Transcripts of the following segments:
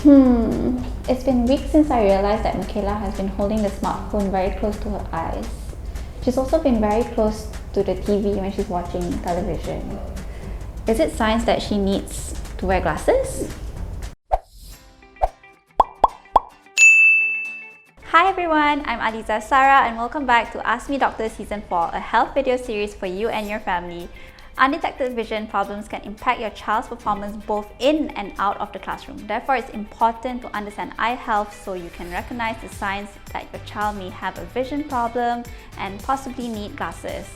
It's been weeks since I realized that Michaela has been holding the smartphone very close to her eyes. She's also been very close to the TV when she's watching television. Is it signs that she needs to wear glasses? Hi everyone, I'm Malisa Ami and welcome back to Ask Me Doctor Season 4, a health video series for you and your family. Undetected vision problems can impact your child's performance both in and out of the classroom. Therefore, it's important to understand eye health so you can recognize the signs that your child may have a vision problem and possibly need glasses.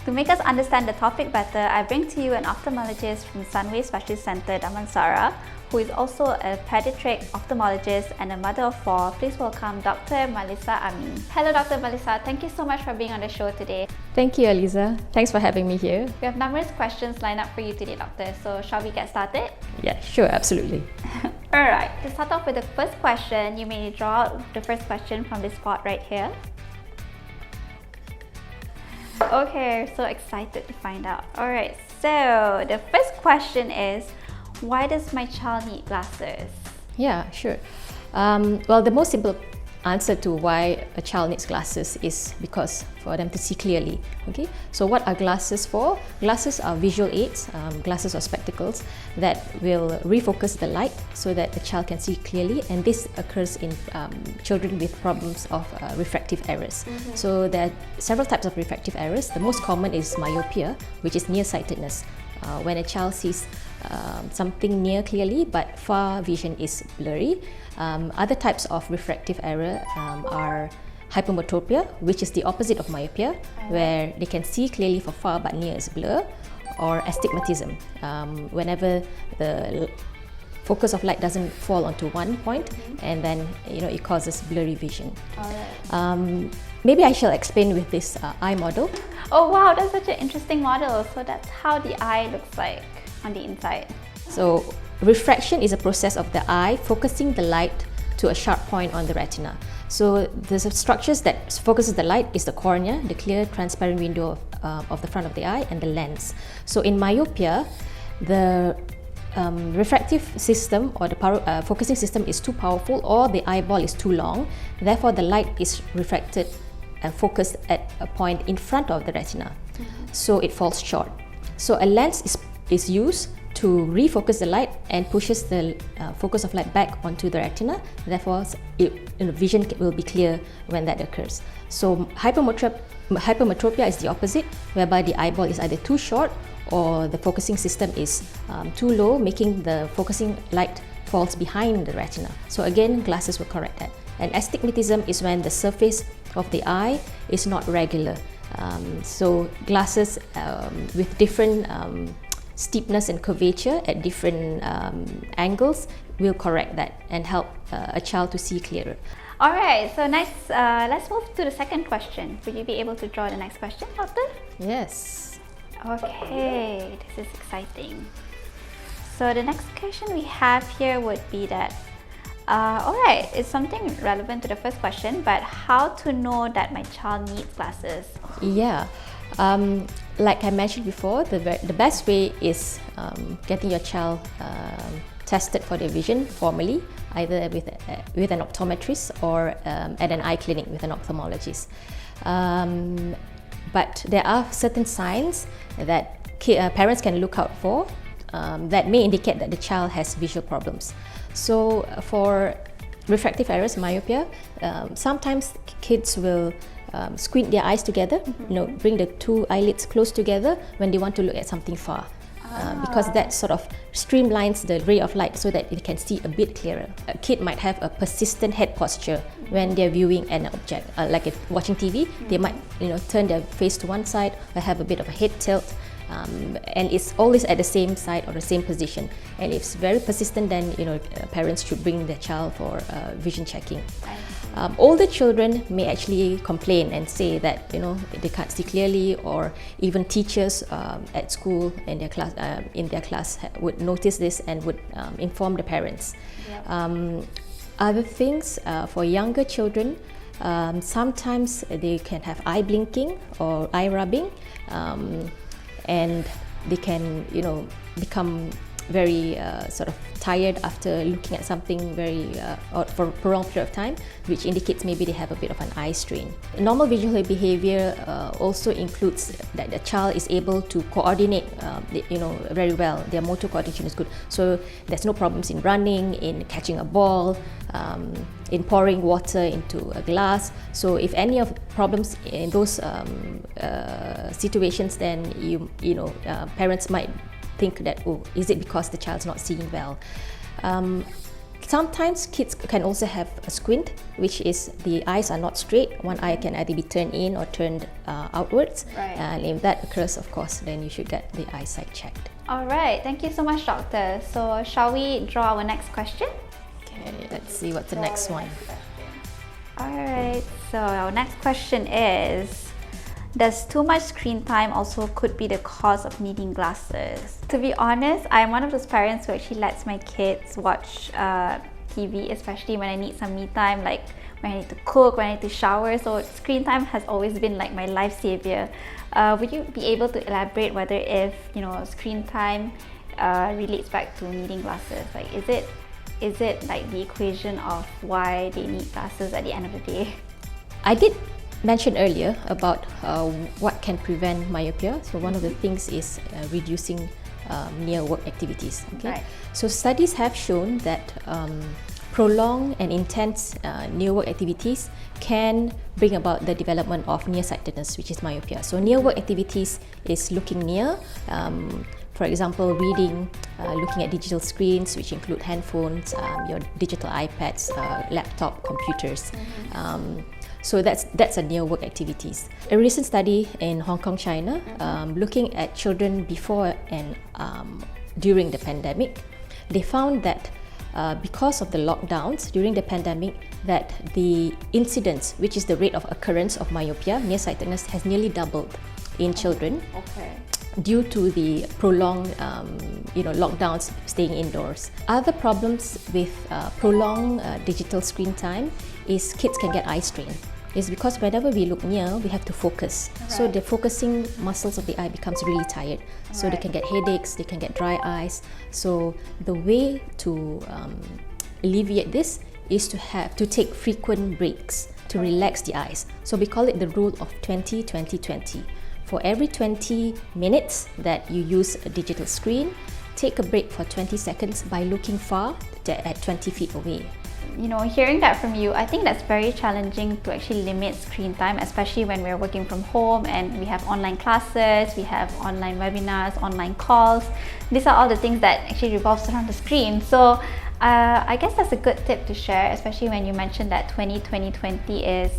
To make us understand the topic better, I bring to you an ophthalmologist from Sunway Specialist Centre Damansara, who is also a Paediatric Ophthalmologist and a mother of 4. Please welcome Dr. Malisa Ami. Hello Dr. Malisa, thank you so much for being on the show today. Thank you, Aliza. Thanks for having me here. We have numerous questions lined up for you today, Doctor, so shall we get started? Yeah, sure, absolutely. Alright, to start off with the first question, you may draw out the first question from this spot right here. Okay, so excited to find out. Alright, so the first question is, why does my child need glasses? Yeah, sure. Well, the most simple answer to why a child needs glasses is because for them to see clearly. Okay, so what are glasses for? Glasses are visual aids, glasses or spectacles that will refocus the light so that the child can see clearly, and this occurs in children with problems of refractive errors. So there are several types of refractive errors. The most common is myopia, which is nearsightedness. When a child sees something near clearly but far vision is blurry. Other types of refractive error are hypermetropia, which is the opposite of myopia, where they can see clearly for far but near is blur, or astigmatism, whenever the focus of light doesn't fall onto one point and then it causes blurry vision. Maybe I shall explain with this eye model. Oh wow, that's such an interesting model. So that's how the eye looks like on the inside. So refraction is a process of the eye focusing the light to a sharp point on the retina. So the structures that focuses the light is the cornea, the clear transparent window of the front of the eye, and the lens. So in myopia, the refractive system or the focusing system is too powerful, or the eyeball is too long. Therefore, the light is refracted and focused at a point in front of the retina. So it falls short. So a lens is used to refocus the light and pushes the focus of light back onto the retina. Therefore, vision will be clear when that occurs. So hypermetropia is the opposite, whereby the eyeball is either too short or the focusing system is too low, making the focusing light falls behind the retina. So again, glasses will correct that. And astigmatism is when the surface of the eye is not regular. So glasses with different steepness and curvature at different angles will correct that and help a child to see clearer. Alright, so next, let's move to the second question. Would you be able to draw the next question, Doctor? Yes. Okay, this is exciting. So the next question we have here would be that, alright, it's something relevant to the first question, but how to know that my child needs glasses? Yeah, like I mentioned before, the best way is getting your child tested for their vision formally, either with an optometrist or at an eye clinic with an ophthalmologist. But there are certain signs that parents can look out for that may indicate that the child has visual problems. So for refractive errors, myopia, sometimes kids will squint their eyes together, bring the two eyelids close together when they want to look at something far. Because that sort of streamlines the ray of light so that it can see a bit clearer. A kid might have a persistent head posture when they're viewing an object, like if watching TV, they might turn their face to one side or have a bit of a head tilt. And it's always at the same side or the same position. And if it's very persistent, then parents should bring their child for vision checking. Older children may actually complain and say that they can't see clearly, or even teachers at school in their class would notice this and would inform the parents. Other things for younger children, sometimes they can have eye blinking or eye rubbing, and they can become very sort of tired after looking at something very or for a prolonged period of time, which indicates maybe they have a bit of an eye strain. Normal visual behavior also includes that the child is able to coordinate, very well. Their motor coordination is good, so there's no problems in running, in catching a ball, in pouring water into a glass. So if any of problems in those situations, then parents might think that, oh, is it because the child's not seeing well? Sometimes kids can also have a squint, which is the eyes are not straight. One eye can either be turned in or turned outwards. Right. And if that occurs, of course, then you should get the eyesight checked. All right, thank you so much, doctor. So shall we draw our next question? Okay, let's see what's the next one. All right, so our next question is, does too much screen time also could be the cause of needing glasses? To be honest, I'm one of those parents who actually lets my kids watch TV, especially when I need some me time, like when I need to cook, when I need to shower. So screen time has always been like my life savior. Would you be able to elaborate whether if screen time relates back to needing glasses? Like, is it like the equation of why they need glasses at the end of the day? I did mention earlier about what can prevent myopia. So one of the things is reducing near work activities. Okay, Right. So studies have shown that prolonged and intense near work activities can bring about the development of nearsightedness, which is myopia. So near work activities is looking near. For example, reading, looking at digital screens, which include handphones, your digital iPads, laptop, computers. So that's a near work activities. A recent study in Hong Kong, China, looking at children before and during the pandemic, they found that because of the lockdowns during the pandemic, that the incidence, which is the rate of occurrence of myopia, nearsightedness, has nearly doubled in children. Okay. Due to the prolonged lockdowns, staying indoors. Other problems with prolonged digital screen time is kids can get eye strain. It's because whenever we look near, we have to focus. Right. So the focusing muscles of the eye becomes really tired. So they can get headaches, they can get dry eyes. So the way to alleviate this is to take frequent breaks to relax the eyes. So we call it the rule of 20-20-20. For every 20 minutes that you use a digital screen, take a break for 20 seconds by looking far at 20 feet away. Hearing that from you, I think that's very challenging to actually limit screen time, especially when we're working from home and we have online classes, we have online webinars, online calls. These are all the things that actually revolves around the screen. So I guess that's a good tip to share, especially when you mentioned that 20-20-20 is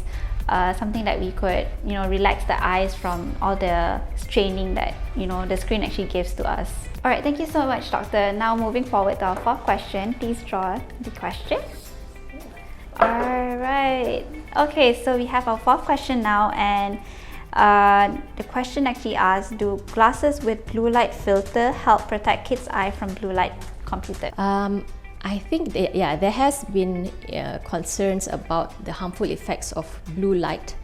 something that we could, relax the eyes from all the straining that, the screen actually gives to us. All right, thank you so much, doctor. Now moving forward to our fourth question, please draw the question. All right. Okay, so we have our fourth question now, and the question actually asks, do glasses with blue light filter help protect kids' eye from blue light computed? I think there has been concerns about the harmful effects of blue light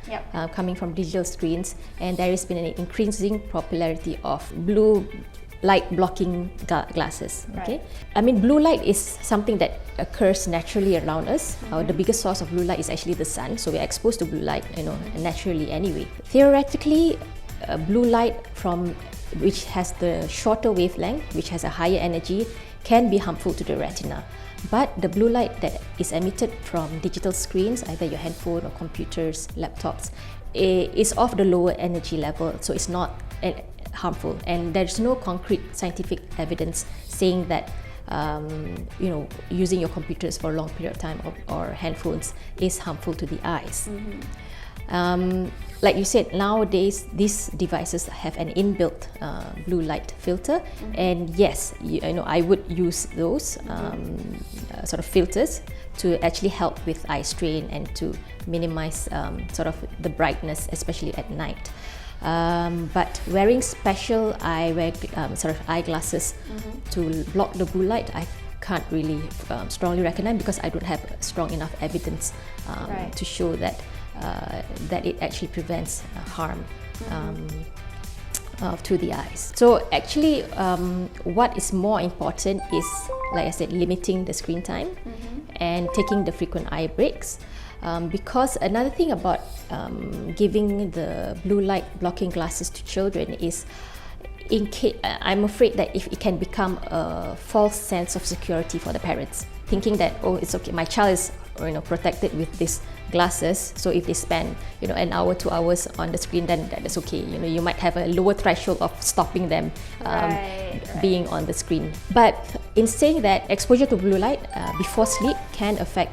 coming from digital screens, and there has been an increasing popularity of blue light blocking glasses. Okay, Right. I mean, blue light is something that occurs naturally around us. The biggest source of blue light is actually the sun, so we're exposed to blue light, naturally anyway. Theoretically, blue light which has the shorter wavelength, which has a higher energy, can be harmful to the retina. But the blue light that is emitted from digital screens, either your handphone or computers, laptops, is of the lower energy level, so it's not harmful. And there's no concrete scientific evidence saying that using your computers for a long period of time or handphones is harmful to the eyes. Like you said, nowadays these devices have an inbuilt blue light filter, and yes, I would use those sort of filters to actually help with eye strain and to minimize sort of the brightness, especially at night. But wearing special sort of eyeglasses to block the blue light, I can't really strongly recommend, because I don't have strong enough evidence to show that it actually prevents harm. to the eyes. So actually, what is more important is, like I said, limiting the screen time and taking the frequent eye breaks. Because another thing about giving the blue light blocking glasses to children is, I'm afraid that if it can become a false sense of security for the parents, thinking that, oh, it's okay, my child is protected with these glasses, so if they spend an hour, 2 hours on the screen, then that is okay. You might have a lower threshold of stopping them being on the screen. But in saying that, exposure to blue light before sleep can affect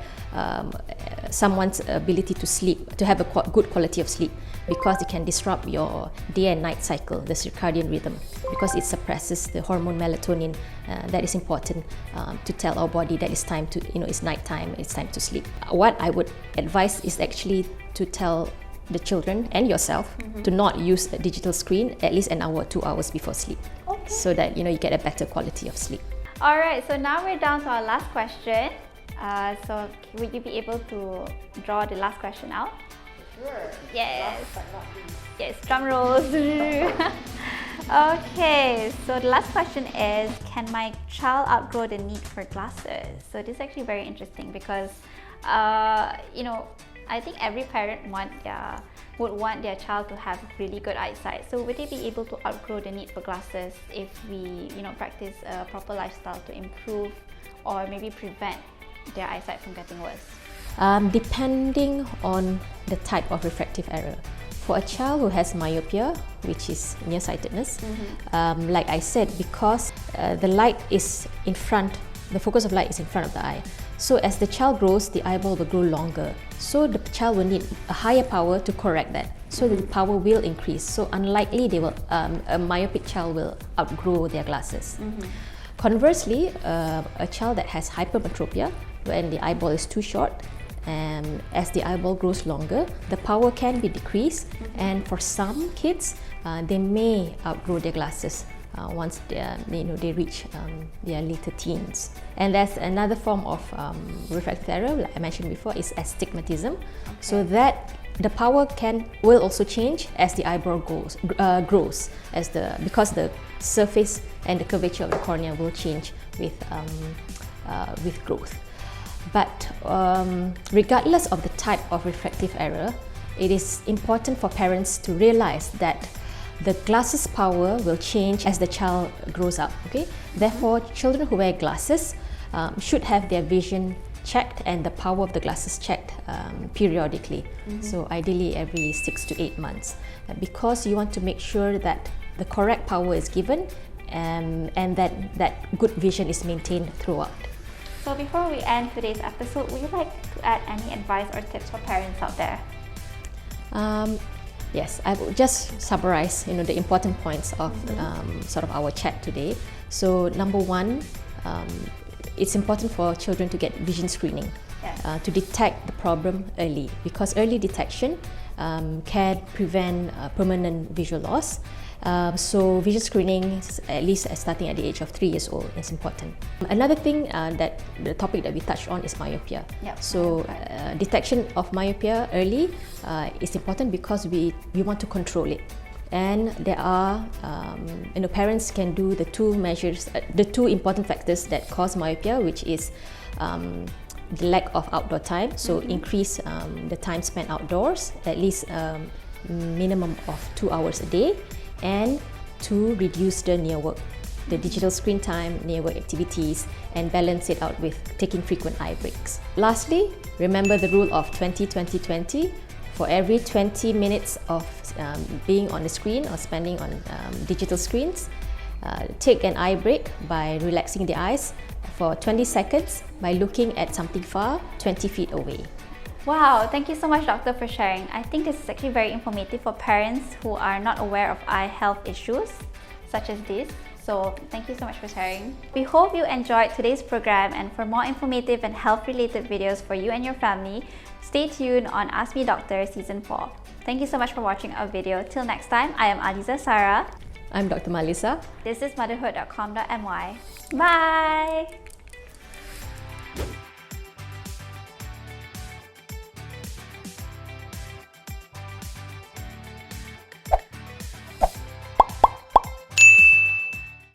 someone's ability to sleep, to have a good quality of sleep, because it can disrupt your day and night cycle, the circadian rhythm, because it suppresses the hormone melatonin that is important to tell our body that it's time to, it's night time, it's time to sleep. What I would advise is actually to tell the children and yourself to not use a digital screen at least an hour, 2 hours before sleep, so that you get a better quality of sleep. Alright, so now we're down to our last question. So would you be able to draw the last question out? Sure. Yes. Last but not least. Yes, drum rolls. Okay, so the last question is, can my child outgrow the need for glasses? So this is actually very interesting because, I think every parent would want their child to have really good eyesight. So would they be able to outgrow the need for glasses if we, practice a proper lifestyle to improve or maybe prevent their eyesight from getting worse? Depending on the type of refractive error. For a child who has myopia, which is nearsightedness, like I said, because the light is in front, the focus of light is in front of the eye. So as the child grows, the eyeball will grow longer. So the child will need a higher power to correct that. So the power will increase. So unlikely a myopic child will outgrow their glasses. Conversely, a child that has hypermetropia, when the eyeball is too short, and as the eyeball grows longer, the power can be decreased, and for some kids, they may outgrow their glasses once they reach their later teens. And there's another form of refractive error, like I mentioned before, is astigmatism. So that the power will also change as the eyebrow grows, because the surface and the curvature of the cornea will change with growth. But regardless of the type of refractive error, it is important for parents to realize that the glasses power will change as the child grows up. Therefore, children who wear glasses should have their vision checked and the power of the glasses checked periodically. So ideally every 6 to 8 months, because you want to make sure that the correct power is given and that good vision is maintained throughout. So before we end today's episode, would you like to add any advice or tips for parents out there? Yes, I will just summarize the important points of sort of our chat today. So number one, it's important for children to get vision screening, to detect the problem early, because early detection can prevent permanent visual loss. So vision screening, at least starting at the age of 3 years old, is important. Another thing that the topic that we touched on is myopia. So detection of myopia early is important because we want to control it. And there are, parents can do the two measures, the two important factors that cause myopia, which is the lack of outdoor time. So increase the time spent outdoors, at least minimum of 2 hours a day, and to reduce the near work, the digital screen time, near work activities, and balance it out with taking frequent eye breaks. Lastly, remember the rule of 20-20-20. For every 20 minutes of being on the screen or spending on digital screens, take an eye break by relaxing the eyes for 20 seconds by looking at something far 20 feet away. Wow, thank you so much, Doctor, for sharing. I think this is actually very informative for parents who are not aware of eye health issues such as this. So thank you so much for sharing. We hope you enjoyed today's program, and for more informative and health-related videos for you and your family, stay tuned on Ask Me Doctor Season 4. Thank you so much for watching our video. Till next time, I am Malisa Sarah. I'm Dr. Malisa. This is motherhood.com.my. Bye!